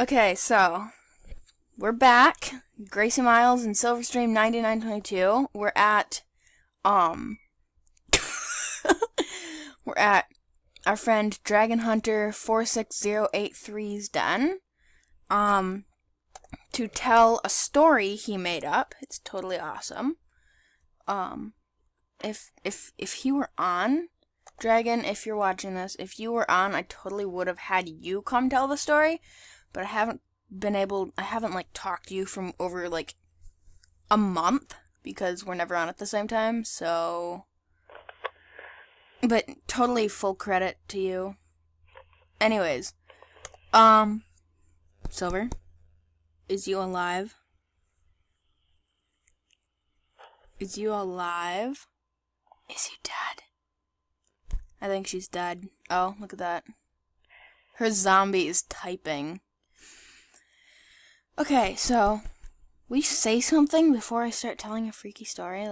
Okay, so we're back. Gracie Miles and Silverstream 9922. Um we're at our friend Dragon Hunter 46083's den. To tell a story he made up. It's totally awesome. If he were on, Dragon, if you're watching this, if you were on, I totally would have had you come tell the story, but I haven't talked to you from over a month because we're never on at the same time, so, but totally full credit to you. Anyways, Silver, is you alive? Is you alive? Is you dead? I think she's dead. Oh, look at that. Her zombie is typing. Okay, so, will you say something before I start telling a freaky story?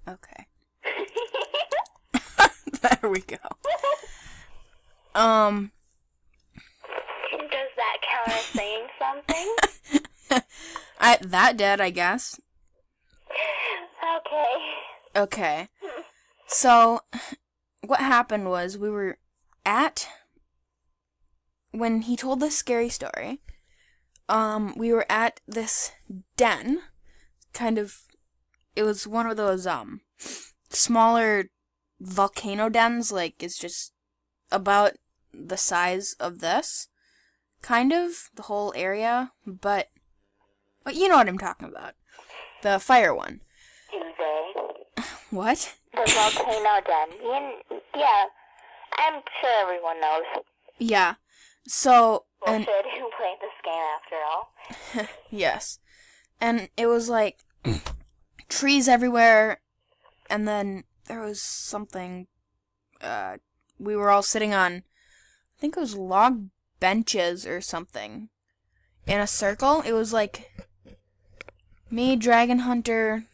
Okay. There we go. Does that count as saying something? That did, I guess. Okay. Okay. So, what happened was when he told this scary story, we were at this den, it was one of those, smaller volcano dens, it's just about the size of this, the whole area, but you know what I'm talking about. The fire one. Tuesday. What? The volcano den. Yeah, I'm sure everyone knows. Yeah. So, Bullshit, who played this game after all. yes. And it was trees everywhere, and then there was something, we were all sitting on, I think it was log benches or something, in a circle. It was me, Dragon Hunter,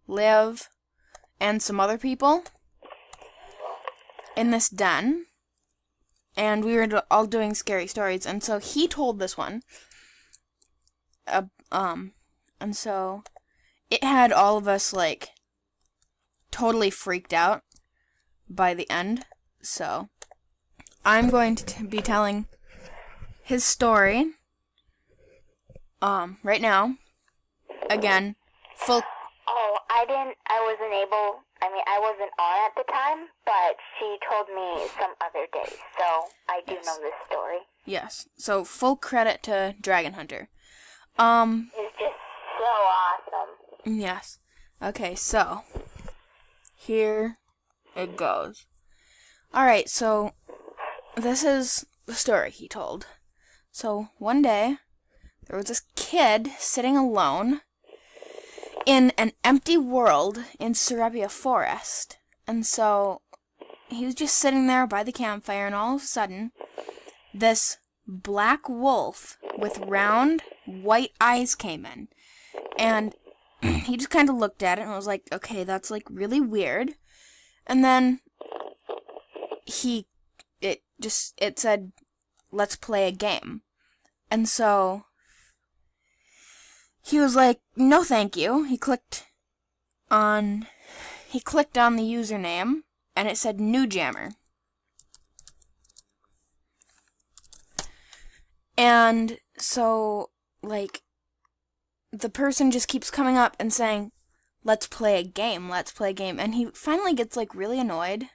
Liv, and some other people in this den, and we were all doing scary stories, and so he told this one, and so it had all of us, totally freaked out by the end, so I'm going to be telling his story, right now, again, full... Oh, I wasn't on at the time, but she told me some other day, so I do know this story. Yes, so full credit to Dragon Hunter. It's just so awesome. Yes. Okay, so, here it goes. Alright, so, this is the story he told. So, one day, there was this kid sitting alone in an empty world in Cerebria Forest. And so, he was just sitting there by the campfire, and all of a sudden, this black wolf with round, white eyes came in. And he just kind of looked at it and was like, okay, that's, really weird. And then, it said, let's play a game. And so, he was like, no thank you. He clicked on the username, and it said New Jammer. And so, the person just keeps coming up and saying, let's play a game, and he finally gets, really annoyed.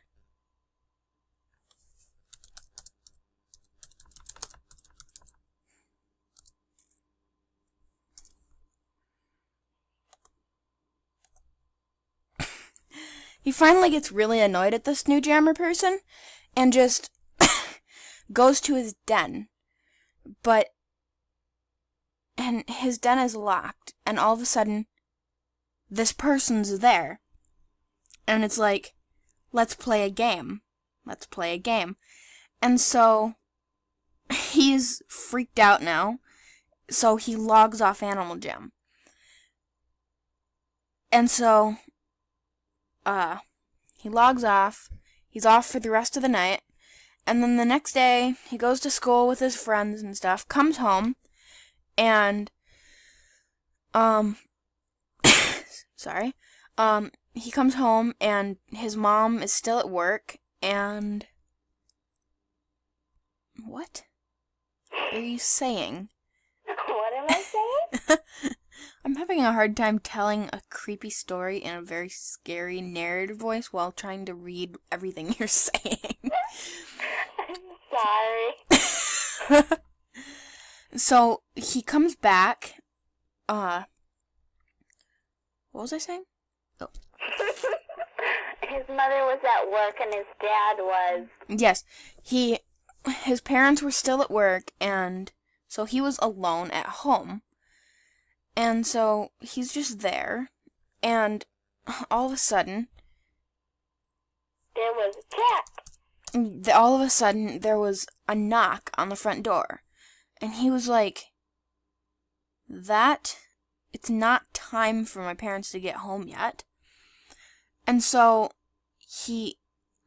He finally gets really annoyed at this New Jammer person, and just goes to his den. And his den is locked, and all of a sudden, this person's there. And it's like, let's play a game. And so, he's freaked out now, so he logs off Animal Jam. And so, he logs off. He's off for the rest of the night. And then the next day, he goes to school with his friends and stuff, comes home, and, sorry, he comes home, and his mom is still at work, and, what are you saying? What am I saying? I'm having a hard time telling a creepy story in a very scary narrative voice while trying to read everything you're saying. Sorry. So, he comes back, what was I saying? Oh. His mother was at work and his dad was... Yes, his parents were still at work, and so he was alone at home. And so, he's just there, and all of a sudden... There was a cat. All of a sudden, there was a knock on the front door. And he was like, it's not time for my parents to get home yet. And so he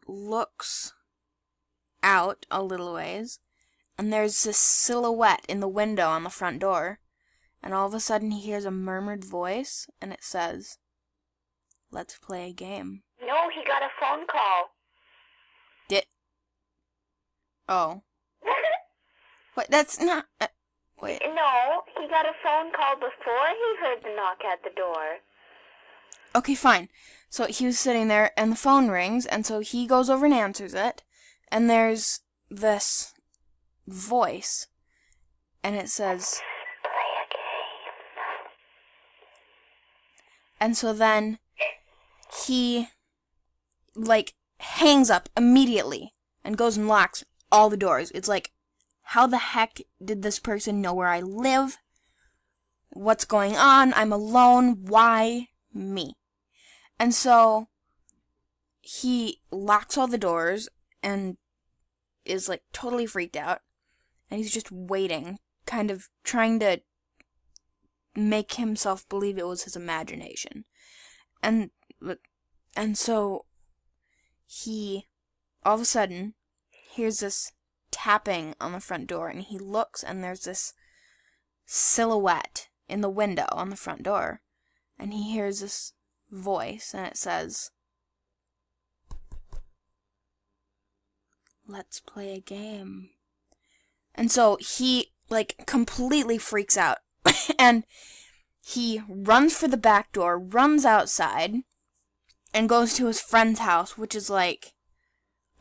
looks out a little ways, and there's this silhouette in the window on the front door. And all of a sudden he hears a murmured voice, and it says, "Let's play a game." No, he got a phone call. Oh. Wait, that's not... wait. No, he got a phone call before he heard the knock at the door. Okay, fine. So he was sitting there, and the phone rings, and so he goes over and answers it, and there's this voice, and it says... Play a game. And so then he, hangs up immediately and goes and locks all the doors. It's like, how the heck did this person know where I live? What's going on? I'm alone. Why me? And so he locks all the doors and is totally freaked out. And he's just waiting, kind of trying to make himself believe it was his imagination. And so he all of a sudden hears this tapping on the front door, and he looks, and there's this silhouette in the window on the front door, and he hears this voice, and it says, "Let's play a game." And so he completely freaks out and he runs for the back door, runs outside, and goes to his friend's house, which is a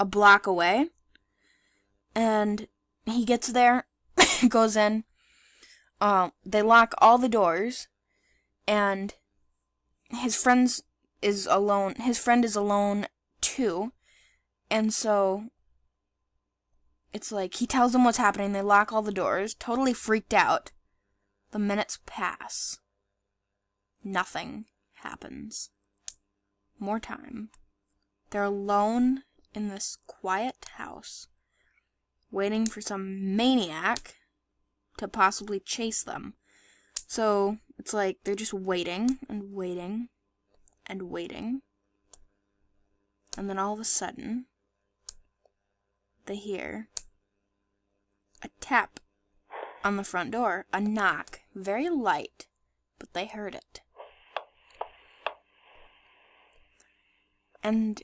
block away. And he gets there, goes in, they lock all the doors, and his friend is alone too, and so it's he tells them what's happening, they lock all the doors, totally freaked out. The minutes pass. Nothing happens. More time. They're alone in this quiet house, waiting for some maniac to possibly chase them. So it's they're just waiting and waiting and waiting. And then all of a sudden, they hear a tap on the front door, a knock, very light, but they heard it. And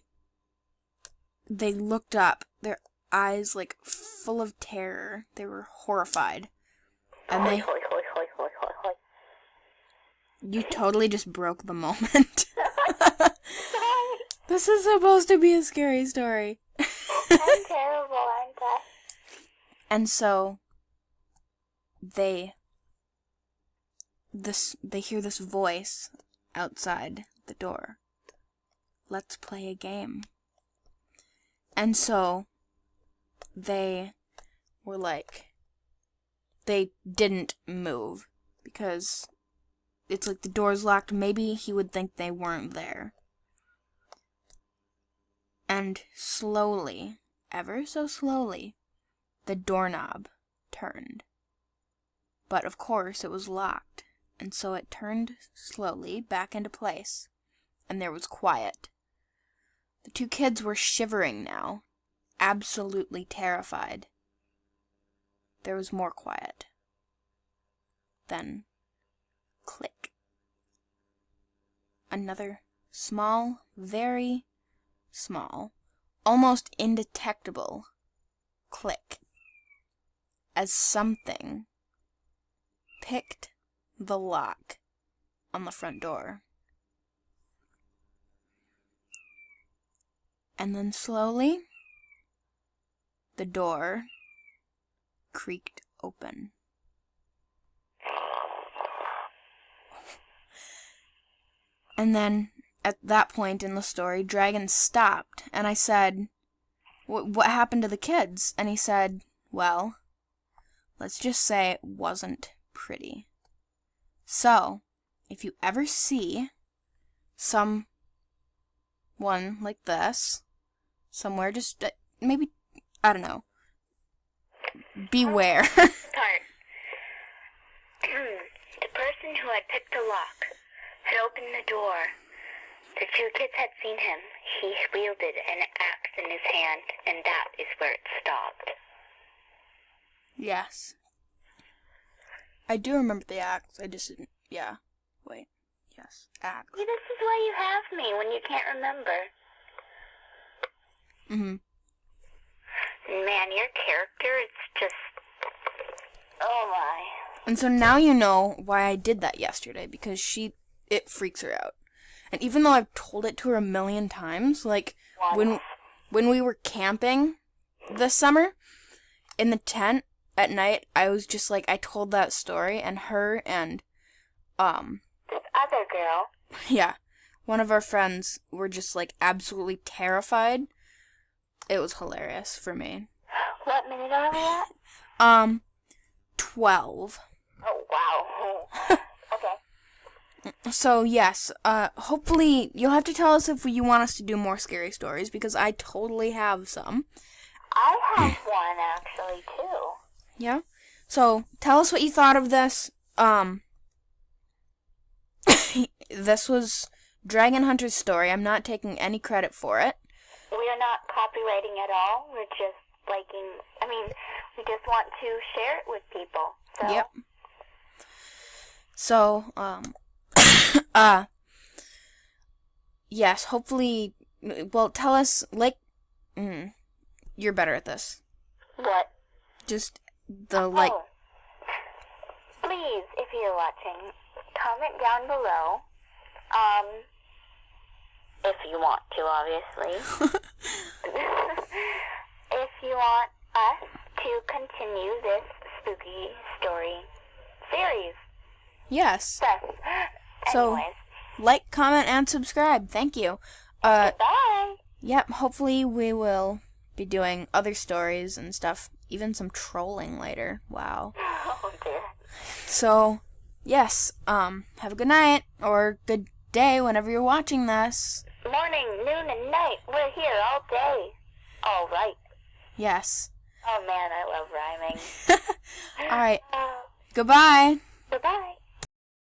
they looked up, their eyes full of terror. They were horrified. And they... Hoi, hoi, hoi, hoi, hoi, hoi. You totally just broke the moment. Sorry. This is supposed to be a scary story. I'm terrible, aren't I? And so they hear this voice outside the door. "Let's play a game." And so they were they didn't move because it's the door's locked. Maybe he would think they weren't there. And slowly, ever so slowly, the doorknob turned. But of course it was locked, and so it turned slowly back into place, and there was quiet. The two kids were shivering now, absolutely terrified. There was more quiet. Then, click. Another small, very small, almost indetectable click as something picked the lock on the front door. And then slowly, the door creaked open. And then, at that point in the story, Dragon stopped, and I said, what happened to the kids? And he said, well, let's just say it wasn't pretty. So, if you ever see someone like this somewhere, just maybe, I don't know, beware. Part. The person who had picked the lock had opened the door. The two kids had seen him. He wielded an axe in his hand, and that is where it stopped. Yes. I do remember the axe. I just didn't. Yeah. Wait. Yes. Axe. See, this is why you have me when you can't remember. Man, your character is just... Oh my. And so now you know why I did that yesterday, because it freaks her out. And even though I've told it to her a million times, like, when we were camping this summer, in the tent at night, I was just like, I told that story, and her and, This other girl. yeah, one of our friends were just, like, absolutely terrified. It was hilarious for me. What minute are we at? 12. Oh, wow. Okay. So, yes, hopefully you'll have to tell us if you want us to do more scary stories, because I totally have some. I have one, actually, too. Yeah? So, tell us what you thought of this. This was Dragon Hunter's story. I'm not taking any credit for it. We are not copywriting at all. We're just we just want to share it with people. So. Yep. So, yes, hopefully, well, tell us, like, you're better at this. What? Just the, like... Oh. Please, if you're watching, comment down below. If you want to, obviously. If you want us to continue this spooky story series. Yes. Yes. So, Anyways. like, comment, and subscribe. Thank you. Bye. Yep, hopefully we will be doing other stories and stuff. Even some trolling later. Wow. Oh, dear. So, yes, have a good night, or good day whenever you're watching this. Morning, noon, and night. We're here all day. All right. Yes. Oh, man, I love rhyming. Alright, goodbye. Goodbye.